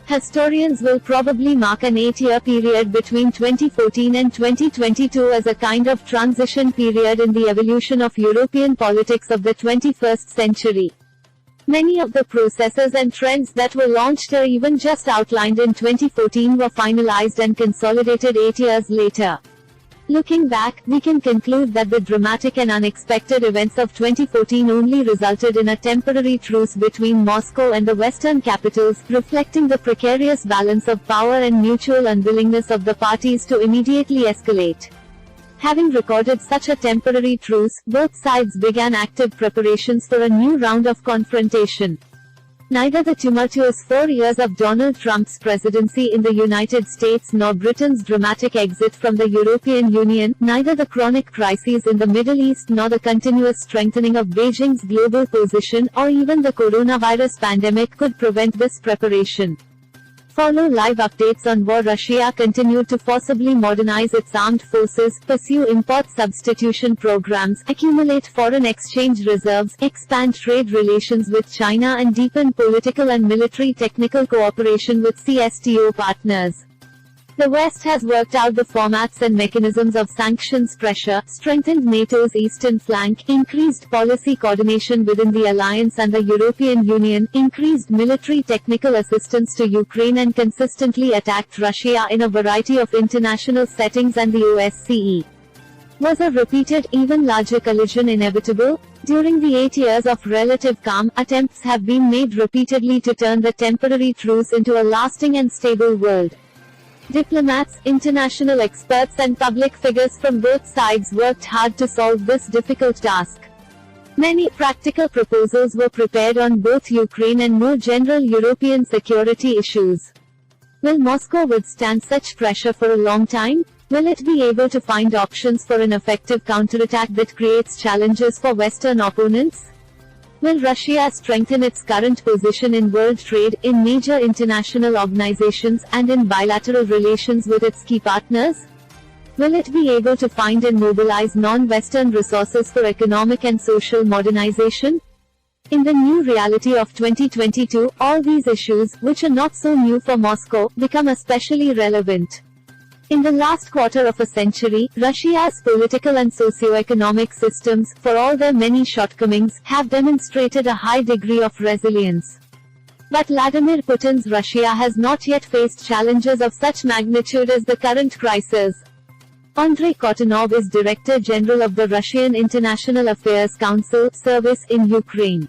Historians will probably mark an 8-year period between 2014 and 2022 as a kind of transition period in the evolution of European politics of the 21st century. Many of the processes and trends that were launched or even just outlined in 2014 were finalized and consolidated 8 years later. Looking back, we can conclude that the dramatic and unexpected events of 2014 only resulted in a temporary truce between Moscow and the Western capitals, reflecting the precarious balance of power and mutual unwillingness of the parties to immediately escalate. Having recorded such a temporary truce, both sides began active preparations for a new round of confrontation. Neither the tumultuous 4 years of Donald Trump's presidency in the United States nor Britain's dramatic exit from the European Union, neither the chronic crises in the Middle East nor the continuous strengthening of Beijing's global position or even the coronavirus pandemic could prevent this preparation. Follow live updates on war. Russia continued to forcibly modernize its armed forces, pursue import substitution programs, accumulate foreign exchange reserves, expand trade relations with China and deepen political and military technical cooperation with CSTO partners. The West has worked out the formats and mechanisms of sanctions pressure, strengthened NATO's eastern flank, increased policy coordination within the alliance and the European Union, increased military technical assistance to Ukraine and consistently attacked Russia in a variety of international settings and the OSCE. Was a repeated, even larger collision inevitable? During the 8 years of relative calm, attempts have been made repeatedly to turn the temporary truce into a lasting and stable world. Diplomats, international experts and public figures from both sides worked hard to solve this difficult task. Many practical proposals were prepared on both Ukraine and more general European security issues. Will Moscow withstand such pressure for a long time? Will it be able to find options for an effective counterattack that creates challenges for Western opponents? Will Russia strengthen its current position in world trade, in major international organizations, and in bilateral relations with its key partners? Will it be able to find and mobilize non-Western resources for economic and social modernization? In the new reality of 2022, all these issues, which are not so new for Moscow, become especially relevant. In the last quarter of a century, Russia's political and socio-economic systems, for all their many shortcomings, have demonstrated a high degree of resilience. But Vladimir Putin's Russia has not yet faced challenges of such magnitude as the current crisis. Andrei Kotonov is Director General of the Russian International Affairs Council service in Ukraine.